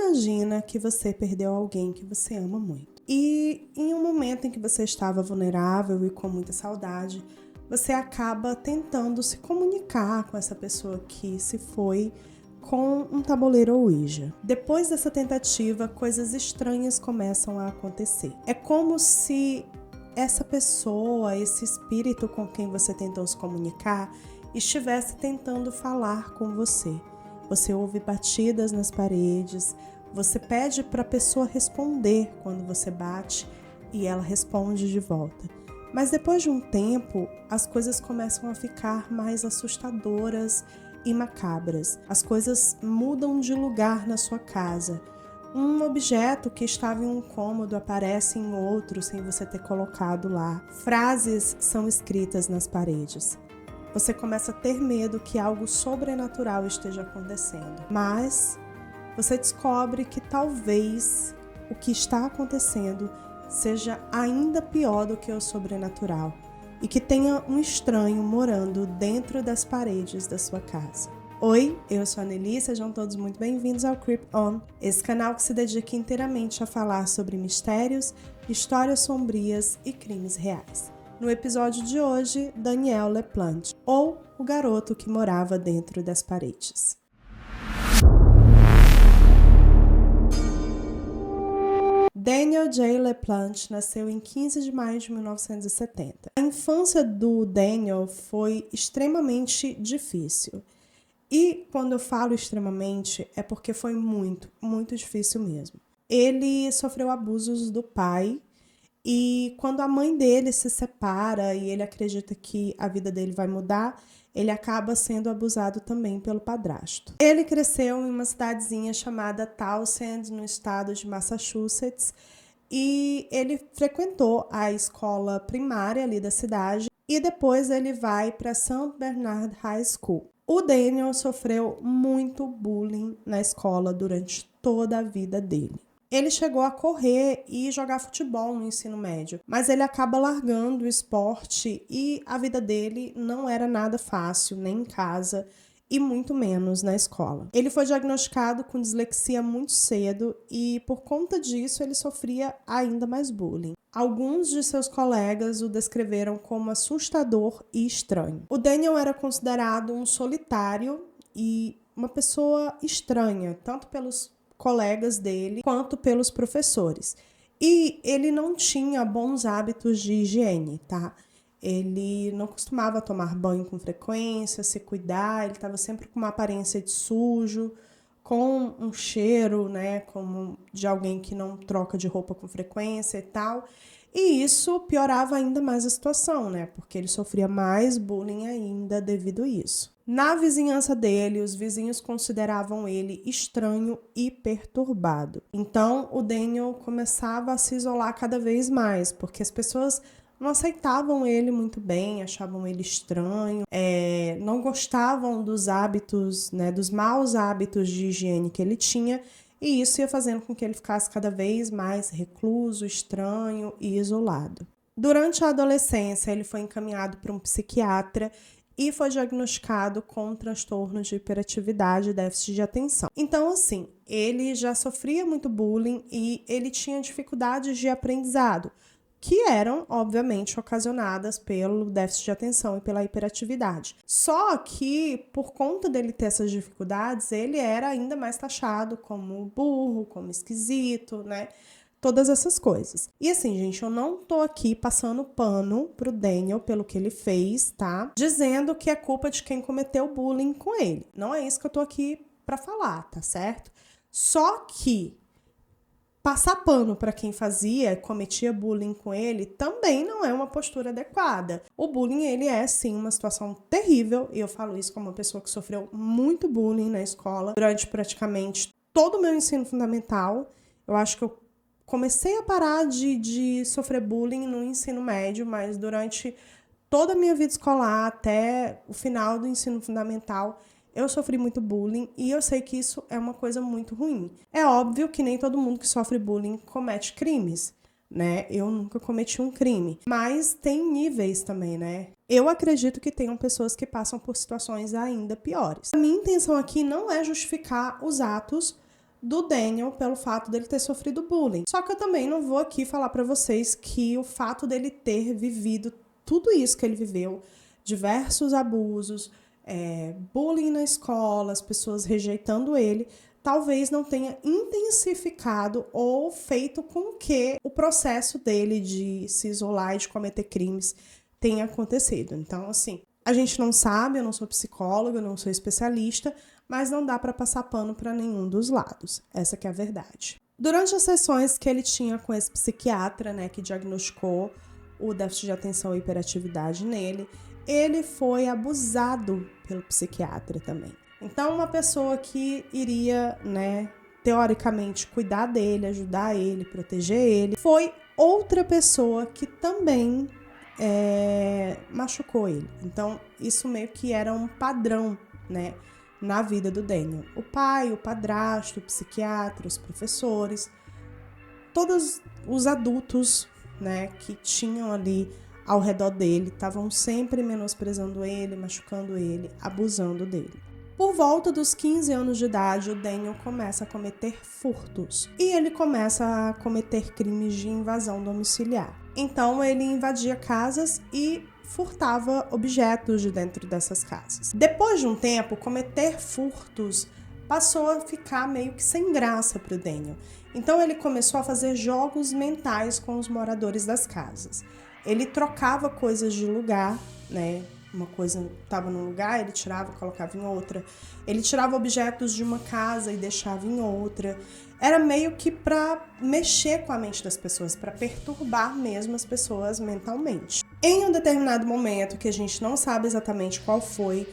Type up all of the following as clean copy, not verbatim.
Imagina que você perdeu alguém que você ama muito. E em um momento em que você estava vulnerável e com muita saudade, você acaba tentando se comunicar com essa pessoa que se foi com um tabuleiro Ouija. Depois dessa tentativa, coisas estranhas começam a acontecer. É como se essa pessoa, esse espírito com quem você tentou se comunicar, estivesse tentando falar com você. Você ouve batidas nas paredes, você pede para a pessoa responder quando você bate e ela responde de volta. Mas depois de um tempo, as coisas começam a ficar mais assustadoras e macabras. As coisas mudam de lugar na sua casa. Um objeto que estava em um cômodo aparece em outro sem você ter colocado lá. Frases são escritas nas paredes. Você começa a ter medo que algo sobrenatural esteja acontecendo. Mas você descobre que talvez o que está acontecendo seja ainda pior do que o sobrenatural e que tenha um estranho morando dentro das paredes da sua casa. Oi, eu sou a Nelly, sejam todos muito bem-vindos ao Creep On, esse canal que se dedica inteiramente a falar sobre mistérios, histórias sombrias e crimes reais. No episódio de hoje, Daniel LaPlante, ou o garoto que morava dentro das paredes. Daniel J. LaPlante nasceu em 15 de maio de 1970. A infância do Daniel foi extremamente difícil. E quando eu falo extremamente, é porque foi muito, muito difícil mesmo. Ele sofreu abusos do pai. E quando a mãe dele se separa e ele acredita que a vida dele vai mudar, ele acaba sendo abusado também pelo padrasto. Ele cresceu em uma cidadezinha chamada Townsend, no estado de Massachusetts, e ele frequentou a escola primária ali da cidade e depois ele vai para St. Bernard High School. O Daniel sofreu muito bullying na escola durante toda a vida dele. Ele chegou a correr e jogar futebol no ensino médio, mas ele acaba largando o esporte e a vida dele não era nada fácil, nem em casa e muito menos na escola. Ele foi diagnosticado com dislexia muito cedo e por conta disso ele sofria ainda mais bullying. Alguns de seus colegas o descreveram como assustador e estranho. O Daniel era considerado um solitário e uma pessoa estranha, tanto pelos colegas dele, quanto pelos professores. E ele não tinha bons hábitos de higiene, tá? Ele não costumava tomar banho com frequência, se cuidar, ele estava sempre com uma aparência de sujo, com um cheiro, né, como de alguém que não troca de roupa com frequência e tal. E isso piorava ainda mais a situação, né, porque ele sofria mais bullying ainda devido a isso. Na vizinhança dele, os vizinhos consideravam ele estranho e perturbado. Então, o Daniel começava a se isolar cada vez mais, porque as pessoas não aceitavam ele muito bem, achavam ele estranho, não gostavam dos hábitos, né, dos maus hábitos de higiene que ele tinha, e isso ia fazendo com que ele ficasse cada vez mais recluso, estranho e isolado. Durante a adolescência, ele foi encaminhado para um psiquiatra e foi diagnosticado com transtorno de hiperatividade e déficit de atenção. Então, assim, ele já sofria muito bullying e ele tinha dificuldades de aprendizado, que eram, obviamente, ocasionadas pelo déficit de atenção e pela hiperatividade. Só que, por conta dele ter essas dificuldades, ele era ainda mais taxado como burro, como esquisito, né? Todas essas coisas. E assim, gente, eu não tô aqui passando pano pro Daniel pelo que ele fez, tá? Dizendo que é culpa de quem cometeu bullying com ele. Não é isso que eu tô aqui pra falar, tá certo? Só que passar pano para quem cometia bullying com ele, também não é uma postura adequada. O bullying, ele é, sim, uma situação terrível, e eu falo isso como uma pessoa que sofreu muito bullying na escola durante praticamente todo o meu ensino fundamental. Eu acho que eu comecei a parar de sofrer bullying no ensino médio, mas durante toda a minha vida escolar, até o final do ensino fundamental, eu sofri muito bullying e eu sei que isso é uma coisa muito ruim. É óbvio que nem todo mundo que sofre bullying comete crimes, né? Eu nunca cometi um crime, mas tem níveis também, né? Eu acredito que tenham pessoas que passam por situações ainda piores. A minha intenção aqui não é justificar os atos do Daniel pelo fato dele ter sofrido bullying. Só que eu também não vou aqui falar pra vocês que o fato dele ter vivido tudo isso que ele viveu, diversos abusos, bullying na escola, as pessoas rejeitando ele, talvez não tenha intensificado ou feito com que o processo dele de se isolar e de cometer crimes tenha acontecido. Então, assim, a gente não sabe, eu não sou psicóloga, eu não sou especialista, mas não dá para passar pano para nenhum dos lados. Essa que é a verdade. Durante as sessões que ele tinha com esse psiquiatra, né, que diagnosticou o déficit de atenção e hiperatividade nele, ele foi abusado pelo psiquiatra também. Então, uma pessoa que iria, né, teoricamente cuidar dele, ajudar ele, proteger ele, foi outra pessoa que também machucou ele. Então, isso meio que era um padrão, né, na vida do Daniel. O pai, o padrasto, o psiquiatra, os professores, todos os adultos, né, que tinham ali ao redor dele, estavam sempre menosprezando ele, machucando ele, abusando dele. Por volta dos 15 anos de idade, o Daniel começa a cometer furtos e ele começa a cometer crimes de invasão domiciliar. Então ele invadia casas e furtava objetos de dentro dessas casas. Depois de um tempo, cometer furtos passou a ficar meio que sem graça para o Daniel. Então ele começou a fazer jogos mentais com os moradores das casas. Ele trocava coisas de lugar, né? Uma coisa estava num lugar, ele tirava, colocava em outra. Ele tirava objetos de uma casa e deixava em outra. Era meio que para mexer com a mente das pessoas, para perturbar mesmo as pessoas mentalmente. Em um determinado momento, que a gente não sabe exatamente qual foi,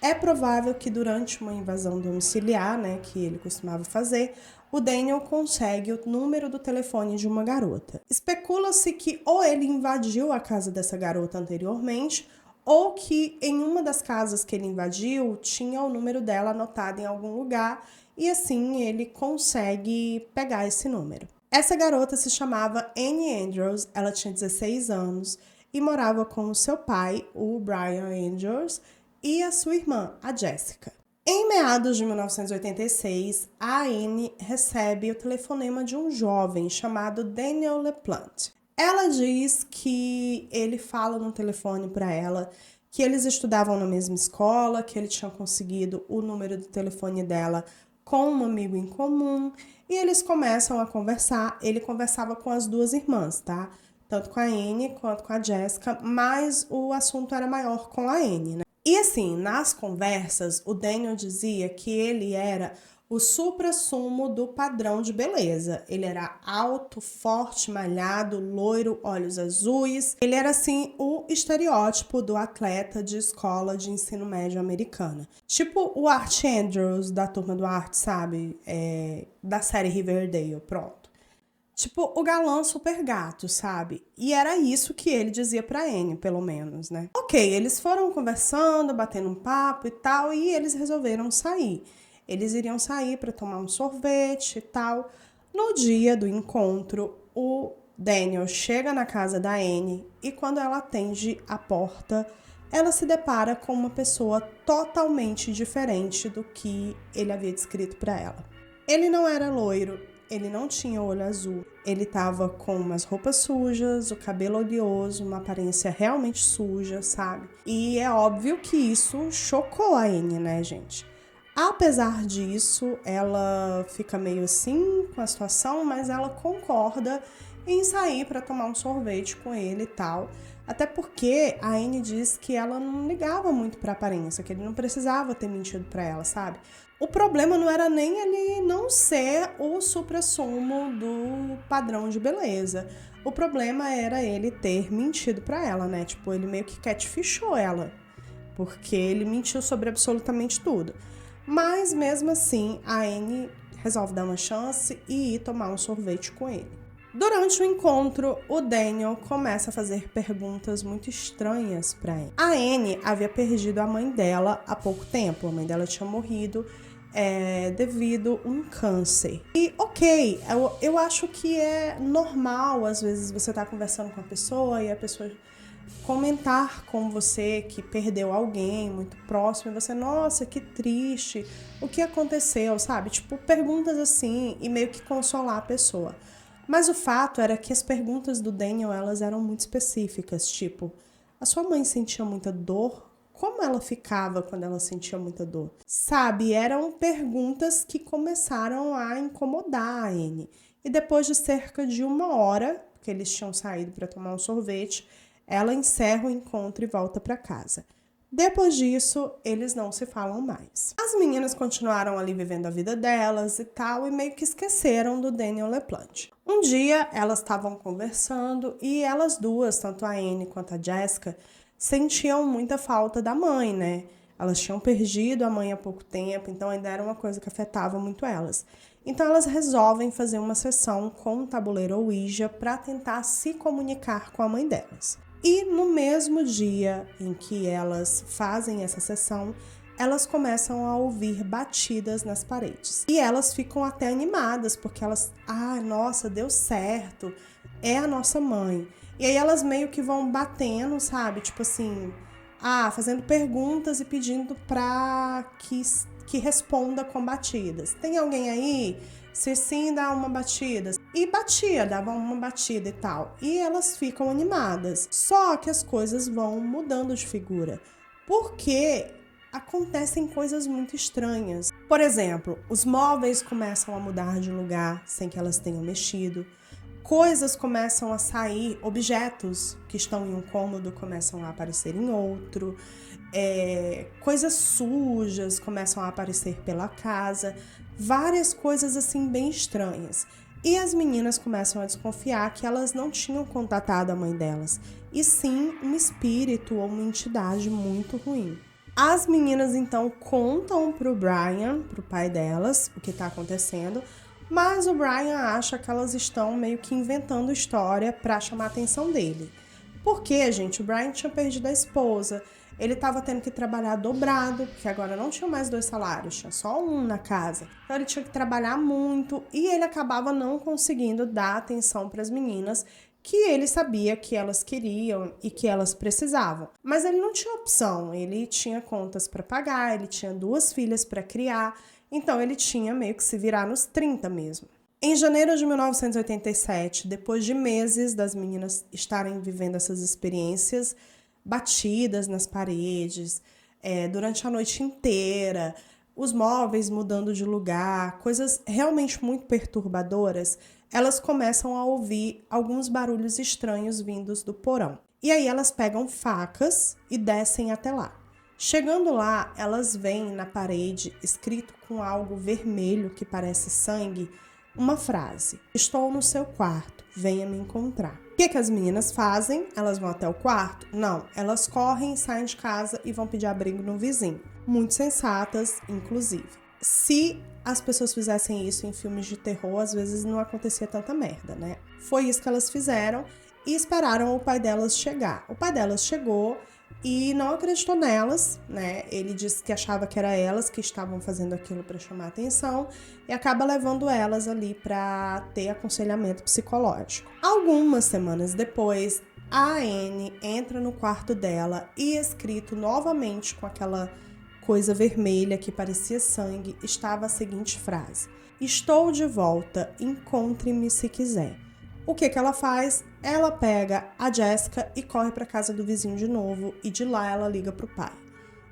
é provável que durante uma invasão domiciliar, né, que ele costumava fazer, o Daniel consegue o número do telefone de uma garota. Especula-se que ou ele invadiu a casa dessa garota anteriormente, ou que em uma das casas que ele invadiu tinha o número dela anotado em algum lugar e assim ele consegue pegar esse número. Essa garota se chamava Annie Andrews, ela tinha 16 anos e morava com o seu pai, o Brian Andrews, e a sua irmã, a Jessica. Em meados de 1986, a Annie recebe o telefonema de um jovem chamado Daniel LaPlante. Ela diz que ele fala no telefone para ela que eles estudavam na mesma escola, que ele tinha conseguido o número do telefone dela com um amigo em comum, e eles começam a conversar. Ele conversava com as duas irmãs, tá? Tanto com a Annie quanto com a Jessica, mas o assunto era maior com a Annie, né? E assim, nas conversas, o Daniel dizia que ele era o suprassumo do padrão de beleza. Ele era alto, forte, malhado, loiro, olhos azuis. Ele era, assim, o estereótipo do atleta de escola de ensino médio americana. Tipo o Art Andrews, da Turma do Art, sabe? Da série Riverdale, pronto. Tipo, o galã super gato, sabe? E era isso que ele dizia pra Annie, pelo menos, né? Ok, eles foram conversando, batendo um papo e tal, e eles resolveram sair. Eles iriam sair para tomar um sorvete e tal. No dia do encontro, o Daniel chega na casa da Annie e quando ela atende a porta, ela se depara com uma pessoa totalmente diferente do que ele havia descrito para ela. Ele não era loiro, ele não tinha olho azul, ele tava com umas roupas sujas, o cabelo oleoso, uma aparência realmente suja, sabe? E é óbvio que isso chocou a Annie, né, gente? Apesar disso, ela fica meio assim com a situação, mas ela concorda em sair para tomar um sorvete com ele e tal. Até porque a Annie diz que ela não ligava muito para a aparência, que ele não precisava ter mentido para ela, sabe? O problema não era nem ele não ser o suprassumo do padrão de beleza. O problema era ele ter mentido para ela, né? Tipo, ele meio que catfishou ela, porque ele mentiu sobre absolutamente tudo. Mas mesmo assim, a Annie resolve dar uma chance e ir tomar um sorvete com ele. Durante o encontro, o Daniel começa a fazer perguntas muito estranhas para Annie. A Annie havia perdido a mãe dela há pouco tempo. A mãe dela tinha morrido devido a um câncer. E ok, eu acho que é normal, às vezes você tá conversando com a pessoa e a pessoa comentar com você que perdeu alguém muito próximo e você, nossa, que triste, o que aconteceu, sabe? Tipo, perguntas assim e meio que consolar a pessoa. Mas o fato era que as perguntas do Daniel, elas eram muito específicas, tipo, a sua mãe sentia muita dor? Como ela ficava quando ela sentia muita dor? Sabe, eram perguntas que começaram a incomodar a Anne. E depois de cerca de 1 hora, que eles tinham saído para tomar um sorvete, ela encerra o encontro e volta para casa. Depois disso, eles não se falam mais. As meninas continuaram ali vivendo a vida delas e tal, e meio que esqueceram do Daniel LaPlante. Um dia, elas estavam conversando e elas duas, tanto a Anne quanto a Jessica, sentiam muita falta da mãe, né? Elas tinham perdido a mãe há pouco tempo, então ainda era uma coisa que afetava muito elas. Então elas resolvem fazer uma sessão com o tabuleiro Ouija para tentar se comunicar com a mãe delas. E no mesmo dia em que elas fazem essa sessão, elas começam a ouvir batidas nas paredes. E elas ficam até animadas, porque elas, nossa, deu certo, é a nossa mãe. E aí elas meio que vão batendo, sabe? Tipo assim, fazendo perguntas e pedindo pra que responda com batidas. Tem alguém aí? Se sim, dá uma batida. E dava uma batida e tal. E elas ficam animadas. Só que as coisas vão mudando de figura. Porque acontecem coisas muito estranhas. Por exemplo, os móveis começam a mudar de lugar sem que elas tenham mexido. Coisas começam a sair, objetos que estão em um cômodo começam a aparecer em outro, coisas sujas começam a aparecer pela casa, várias coisas assim bem estranhas. E as meninas começam a desconfiar que elas não tinham contatado a mãe delas, e sim um espírito ou uma entidade muito ruim. As meninas então contam pro Brian, pro pai delas, o que tá acontecendo, mas o Brian acha que elas estão meio que inventando história para chamar a atenção dele. Porque, gente, o Brian tinha perdido a esposa, ele estava tendo que trabalhar dobrado, porque agora não tinha mais 2 salários, tinha só um na casa. Então ele tinha que trabalhar muito e ele acabava não conseguindo dar atenção para as meninas que ele sabia que elas queriam e que elas precisavam. Mas ele não tinha opção, ele tinha contas para pagar, ele tinha 2 filhas para criar, então ele tinha meio que se virar nos 30 mesmo. Em janeiro de 1987, depois de meses das meninas estarem vivendo essas experiências, batidas nas paredes, durante a noite inteira, os móveis mudando de lugar, coisas realmente muito perturbadoras, elas começam a ouvir alguns barulhos estranhos vindos do porão. E aí elas pegam facas e descem até lá. Chegando lá, elas veem na parede, escrito com algo vermelho que parece sangue, uma frase: "Estou no seu quarto, venha me encontrar". O que as meninas fazem? Elas vão até o quarto? Não, elas correm, saem de casa e vão pedir abrigo no vizinho. Muito sensatas, inclusive. Se as pessoas fizessem isso em filmes de terror, às vezes não acontecia tanta merda, né? Foi isso que elas fizeram e esperaram o pai delas chegar. O pai delas chegou e não acreditou nelas, né? Ele disse que achava que era elas que estavam fazendo aquilo para chamar atenção e acaba levando elas ali para ter aconselhamento psicológico. Algumas semanas depois, a Anne entra no quarto dela e, escrito novamente com aquela coisa vermelha que parecia sangue, estava a seguinte frase: "Estou de volta, encontre-me se quiser". O que ela faz? Ela pega a Jessica e corre para casa do vizinho de novo e de lá ela liga pro pai.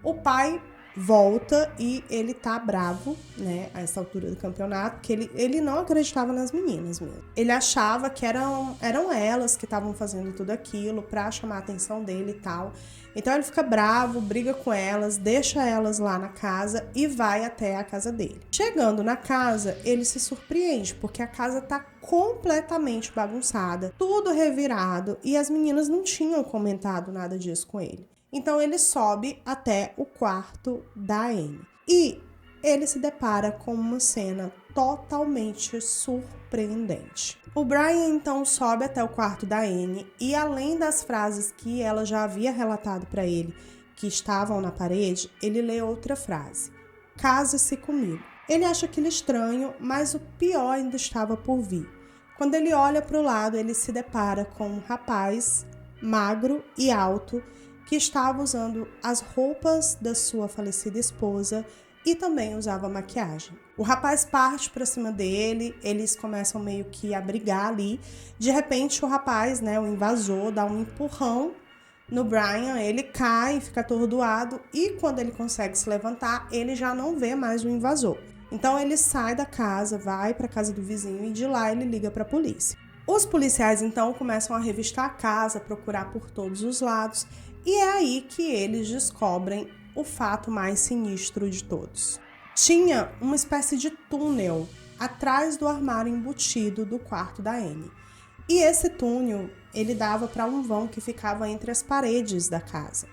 O pai volta e ele tá bravo, né, a essa altura do campeonato, porque ele não acreditava nas meninas mesmo. Ele achava que eram elas que estavam fazendo tudo aquilo pra chamar a atenção dele e tal. Então ele fica bravo, briga com elas, deixa elas lá na casa e vai até a casa dele. Chegando na casa, ele se surpreende, porque a casa tá completamente bagunçada, tudo revirado, e as meninas não tinham comentado nada disso com ele. Então ele sobe até o quarto da Anne e ele se depara com uma cena totalmente surpreendente. O Brian então sobe até o quarto da Anne e, além das frases que ela já havia relatado para ele, que estavam na parede, ele lê outra frase: "Case-se comigo". Ele acha aquilo estranho, mas o pior ainda estava por vir. Quando ele olha para o lado, ele se depara com um rapaz magro e alto, que estava usando as roupas da sua falecida esposa e também usava maquiagem. O rapaz parte para cima dele, eles começam meio que a brigar ali. De repente o rapaz, o invasor, dá um empurrão no Brian, ele cai, fica atordoado e quando ele consegue se levantar, ele já não vê mais o invasor. Então ele sai da casa, vai para a casa do vizinho e de lá ele liga para a polícia. Os policiais então começam a revistar a casa, procurar por todos os lados e é aí que eles descobrem o fato mais sinistro de todos. Tinha uma espécie de túnel atrás do armário embutido do quarto da Anne. E esse túnel, ele dava para um vão que ficava entre as paredes da casa.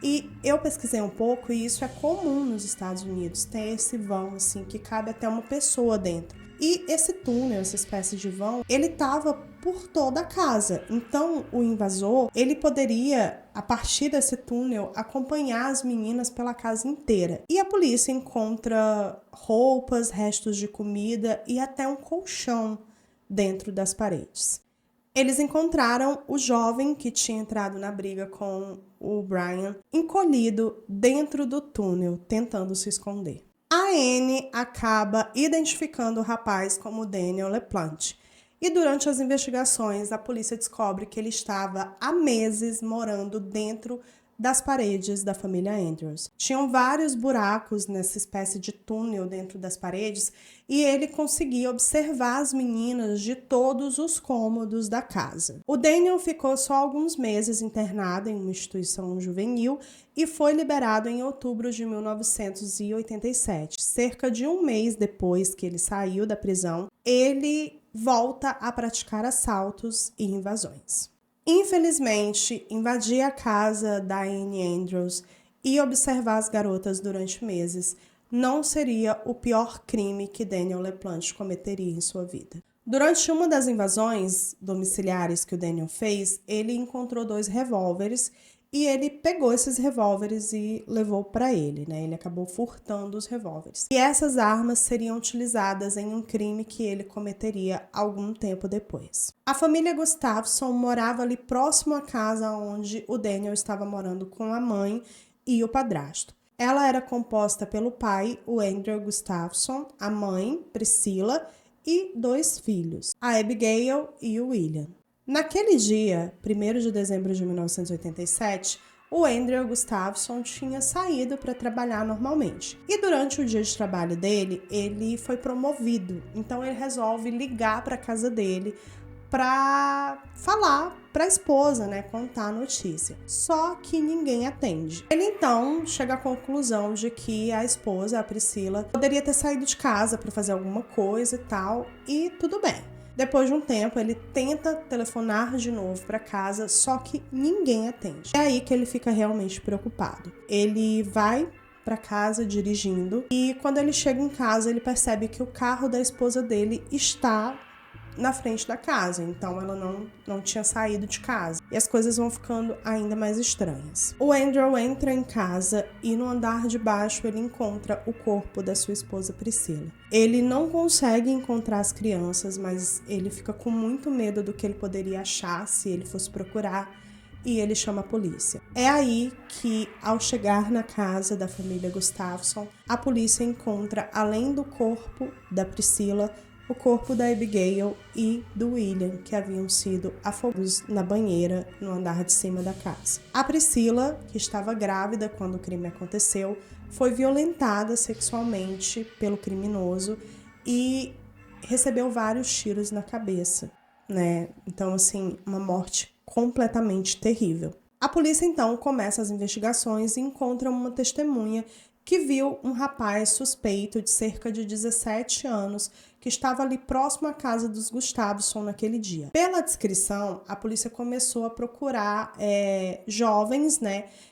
E eu pesquisei um pouco e isso é comum nos Estados Unidos, ter esse vão assim que cabe até uma pessoa dentro. E esse túnel, essa espécie de vão, ele estava por toda a casa. Então, o invasor, ele poderia, a partir desse túnel, acompanhar as meninas pela casa inteira. E a polícia encontra roupas, restos de comida e até um colchão dentro das paredes. Eles encontraram o jovem que tinha entrado na briga com o Brian, encolhido dentro do túnel, tentando se esconder. A Anne acaba identificando o rapaz como Daniel LaPlante. E durante as investigações, a polícia descobre que ele estava há meses morando dentro das paredes da família Andrews. Tinham vários buracos nessa espécie de túnel dentro das paredes e ele conseguia observar as meninas de todos os cômodos da casa. O Daniel ficou só alguns meses internado em uma instituição juvenil e foi liberado em outubro de 1987. Cerca de um mês depois que ele saiu da prisão, ele volta a praticar assaltos e invasões. Infelizmente, invadir a casa da Anne Andrews e observar as garotas durante meses não seria o pior crime que Daniel LaPlante cometeria em sua vida. Durante uma das invasões domiciliares que o Daniel fez, ele encontrou 2 revólveres e ele pegou esses revólveres e levou para ele, Ele acabou furtando os revólveres. E essas armas seriam utilizadas em um crime que ele cometeria algum tempo depois. A família Gustafson morava ali próximo à casa onde o Daniel estava morando com a mãe e o padrasto. Ela era composta pelo pai, o Andrew Gustafson, a mãe, Priscila, e 2 filhos, a Abigail e o William. Naquele dia, 1º de dezembro de 1987, o Andrew Gustafson tinha saído para trabalhar normalmente. E durante o dia de trabalho dele, ele foi promovido. Então ele resolve ligar para a casa dele para falar para a esposa, contar a notícia. Só que ninguém atende. Ele então chega à conclusão de que a esposa, a Priscila, poderia ter saído de casa para fazer alguma coisa e tal, e tudo bem. Depois de um tempo, ele tenta telefonar de novo para casa, só que ninguém atende. É aí que ele fica realmente preocupado. Ele vai para casa dirigindo e quando ele chega em casa, ele percebe que o carro da esposa dele está na frente da casa, então ela não tinha saído de casa. E as coisas vão ficando ainda mais estranhas. O Andrew entra em casa e no andar de baixo ele encontra o corpo da sua esposa Priscila. Ele não consegue encontrar as crianças, mas ele fica com muito medo do que ele poderia achar se ele fosse procurar e ele chama a polícia. É aí que, ao chegar na casa da família Gustafson, a polícia encontra, além do corpo da Priscila, o corpo da Abigail e do William, que haviam sido afogados na banheira no andar de cima da casa. A Priscila, que estava grávida quando o crime aconteceu, foi violentada sexualmente pelo criminoso e recebeu vários tiros na cabeça, Então, uma morte completamente terrível. A polícia, então, começa as investigações e encontra uma testemunha que viu um rapaz suspeito de cerca de 17 anos que estava ali próximo à casa dos Gustafson naquele dia. Pela descrição, a polícia começou a procurar jovens,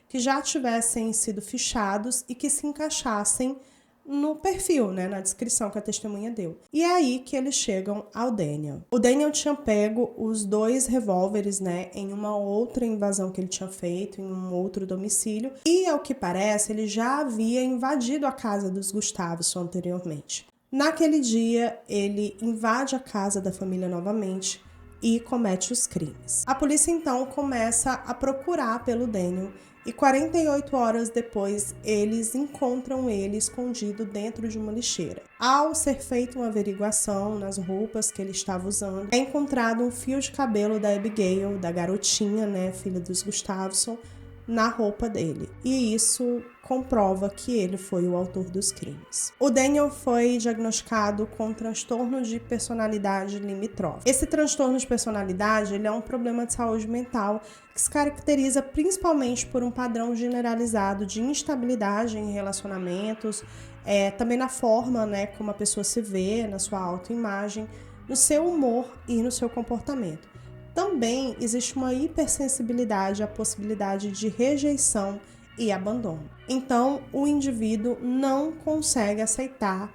que já tivessem sido fichados e que se encaixassem no perfil, na descrição que a testemunha deu. E é aí que eles chegam ao Daniel. O Daniel tinha pego os 2 revólveres, em uma outra invasão que ele tinha feito, em um outro domicílio. E, ao que parece, ele já havia invadido a casa dos Gustafson anteriormente. Naquele dia, ele invade a casa da família novamente, e comete os crimes. A polícia então começa a procurar pelo Daniel e 48 horas depois eles encontram ele escondido dentro de uma lixeira. Ao ser feita uma averiguação nas roupas que ele estava usando, é encontrado um fio de cabelo da Abigail, da garotinha, né, filha dos Gustafson, na roupa dele. E isso comprova que ele foi o autor dos crimes. O Daniel foi diagnosticado com transtorno de personalidade limítrofe. Esse transtorno de personalidade ele é um problema de saúde mental que se caracteriza principalmente por um padrão generalizado de instabilidade em relacionamentos, também na forma, né, como a pessoa se vê, na sua autoimagem, no seu humor e no seu comportamento. Também existe uma hipersensibilidade à possibilidade de rejeição e abandono. Então, o indivíduo não consegue aceitar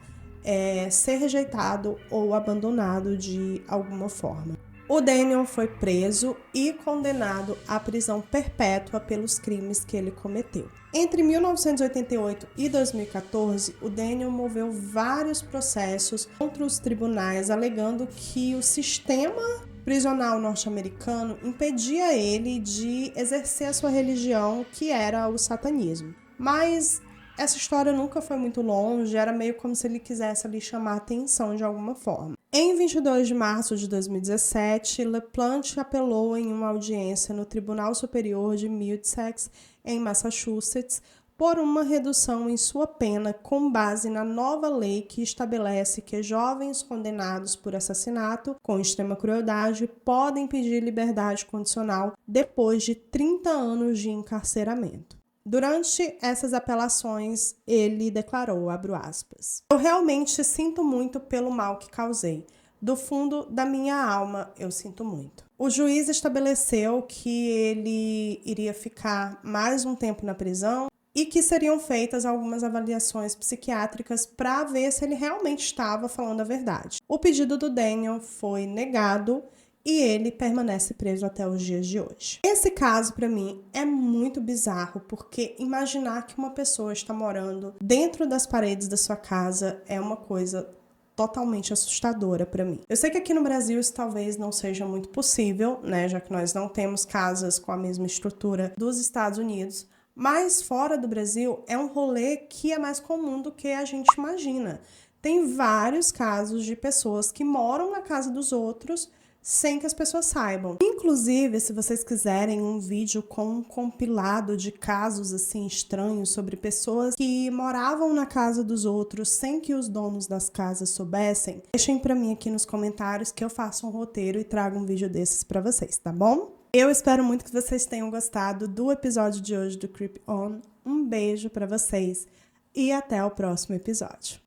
ser rejeitado ou abandonado de alguma forma. O Daniel foi preso e condenado à prisão perpétua pelos crimes que ele cometeu. Entre 1988 e 2014, o Daniel moveu vários processos contra os tribunais, alegando que o sistema prisional norte-americano impedia ele de exercer a sua religião, que era o satanismo. Mas essa história nunca foi muito longe, era meio como se ele quisesse ali chamar a atenção de alguma forma. Em 22 de março de 2017, LaPlante apelou em uma audiência no Tribunal Superior de Middlesex, em Massachusetts, por uma redução em sua pena com base na nova lei que estabelece que jovens condenados por assassinato com extrema crueldade podem pedir liberdade condicional depois de 30 anos de encarceramento. Durante essas apelações, ele declarou, abro aspas, "Eu realmente sinto muito pelo mal que causei. Do fundo da minha alma, eu sinto muito." O juiz estabeleceu que ele iria ficar mais um tempo na prisão e que seriam feitas algumas avaliações psiquiátricas para ver se ele realmente estava falando a verdade. O pedido do Daniel foi negado e ele permanece preso até os dias de hoje. Esse caso, para mim, é muito bizarro, porque imaginar que uma pessoa está morando dentro das paredes da sua casa é uma coisa totalmente assustadora para mim. Eu sei que aqui no Brasil isso talvez não seja muito possível, né, já que nós não temos casas com a mesma estrutura dos Estados Unidos, mas fora do Brasil é um rolê que é mais comum do que a gente imagina. Tem vários casos de pessoas que moram na casa dos outros sem que as pessoas saibam. Inclusive, se vocês quiserem um vídeo com um compilado de casos assim estranhos sobre pessoas que moravam na casa dos outros sem que os donos das casas soubessem, deixem pra mim aqui nos comentários que eu faço um roteiro e trago um vídeo desses pra vocês, tá bom? Eu espero muito que vocês tenham gostado do episódio de hoje do Creep On. Um beijo pra vocês e até o próximo episódio.